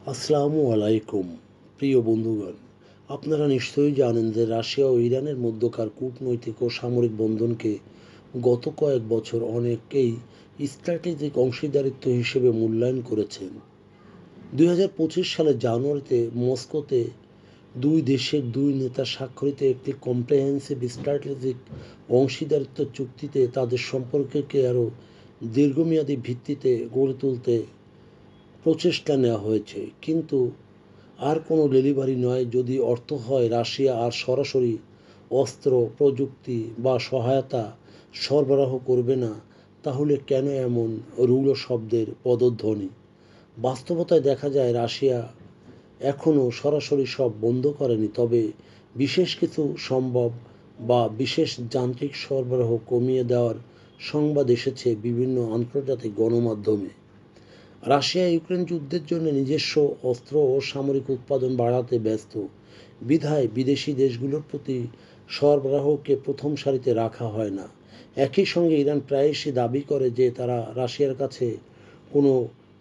আসসালামু আলাইকুম। প্রিয় বন্ধুগণ, আপনারা নিশ্চয়ই জানেন যে রাশিয়া ও ইরানের মধ্যকার কূটনৈতিক ও সামরিক বন্ধনকে গত কয়েক বছর অনেকেই স্ট্র্যাটেজিক অংশীদারিত্ব হিসেবে মূল্যায়ন করেছেন। 2025 সালের জানুয়ারিতে মস্কোতে দুই দেশের দুই নেতা স্বাক্ষরিত একটি কম্প্রেহেন্সিভ স্ট্র্যাটেজিক অংশীদারিত্ব চুক্তিতে তাদের সম্পর্ককে আরও দীর্ঘমেয়াদী ভিত্তিতে গড়ে তুলতে প্রচেষ্টা নেওয়া হয়েছে, কিন্তু আর কোনো ডেলিভারি নয়। যদি অর্থ হয় রাশিয়া আর সরাসরি অস্ত্র, প্রযুক্তি বা সহায়তা সরবরাহ করবে না, তাহলে কেন এমন রূঢ় শব্দের পদধ্বনি? বাস্তবতায় দেখা যায় রাশিয়া এখনও সরাসরি সব বন্ধ করেনি, তবে বিশেষ কিছু সম্ভব বা বিশেষ যান্ত্রিক সরবরাহ কমিয়ে দেওয়ার সংবাদ এসেছে বিভিন্ন আন্তর্জাতিক গণমাধ্যমে। রাশিয়া ইউক্রেন যুদ্ধের জন্য নিজস্ব অস্ত্র ও সামরিক উৎপাদন বাড়াতে ব্যস্ত, বিধায় বিদেশি দেশগুলোর প্রতি সরবরাহকে প্রথম সারিতে রাখা হয় না। একই সঙ্গে ইরান প্রায়শই দাবি করে যে তারা রাশিয়ার কাছে কোনো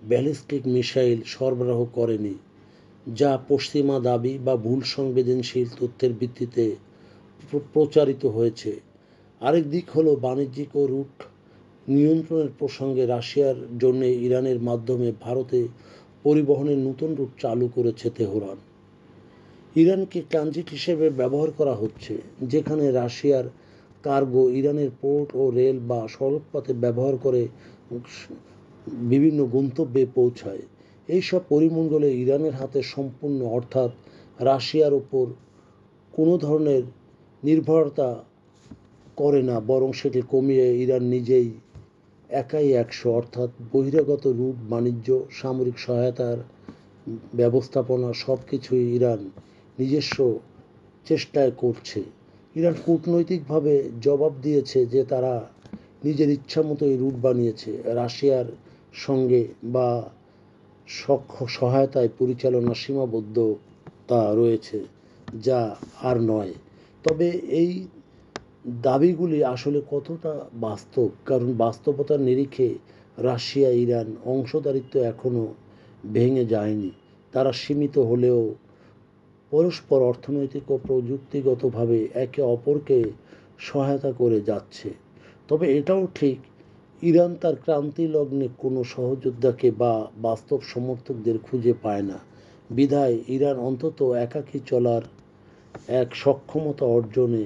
ব্যালিস্টিক মিসাইল সরবরাহ করেনি, যা পশ্চিমা দাবি বা ভুল সংবেদনশীল তথ্যের ভিত্তিতে প্রচারিত হয়েছে। আরেক দিক হলো বাণিজ্যিক ও রুট নিয়ন্ত্রণের প্রসঙ্গে রাশিয়ার জন্য ইরানের মাধ্যমে ভারতে পরিবহনের নতুন রুট চালু করেছে তেহরান। ইরানকে ট্রানজিট হিসেবে ব্যবহার করা হচ্ছে, যেখানে রাশিয়ার কার্গো ইরানের পোর্ট ও রেল বা সড়কপথে ব্যবহার করে বিভিন্ন গন্তব্যে পৌঁছায়। এইসব পরিমণ্ডলে ইরানের হাতে সম্পূর্ণ, অর্থাৎ রাশিয়ার ওপর কোনো ধরনের নির্ভরতা করে না, বরং সেটি কমিয়ে ইরান নিজেই একাই 100, অর্থাৎ বহিরাগত রুট, বাণিজ্য, সামরিক সহায়তার ব্যবস্থাপনা সব কিছুই ইরান নিজস্ব চেষ্টায় করছে। ইরান কূটনৈতিকভাবে জবাব দিয়েছে যে তারা নিজের ইচ্ছামতো এই রুট বানিয়েছে, রাশিয়ার সঙ্গে বা সহায়তায় পরিচালনা সীমাবদ্ধতা রয়েছে, যা আর নয়। তবে এই দাবিগুলি আসলে কতটা বাস্তব? কারণ বাস্তবতার নিরিখে রাশিয়া ইরান অংশীদারিত্ব এখনও ভেঙে যায়নি। তারা সীমিত হলেও পরস্পর অর্থনৈতিক ও প্রযুক্তিগতভাবে একে অপরকে সহায়তা করে যাচ্ছে। তবে এটাও ঠিক, ইরান তার ক্রান্তি লগ্নে কোনো সহযোদ্ধাকে বা বাস্তব সমর্থকদের খুঁজে পায় না, বিধায় ইরান অন্তত একাকী চলার এক সক্ষমতা অর্জনে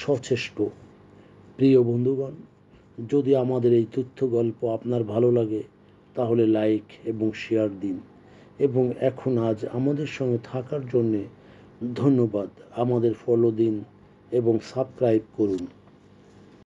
সচেষ্ট। প্রিয় বন্ধুগণ, যদি আমাদের এই তথ্য গল্প আপনার ভালো লাগে, তাহলে লাইক এবং শেয়ার দিন, এবং আজ আমাদের সঙ্গে থাকার জন্যে ধন্যবাদ। আমাদের ফলো দিন এবং সাবস্ক্রাইব করুন।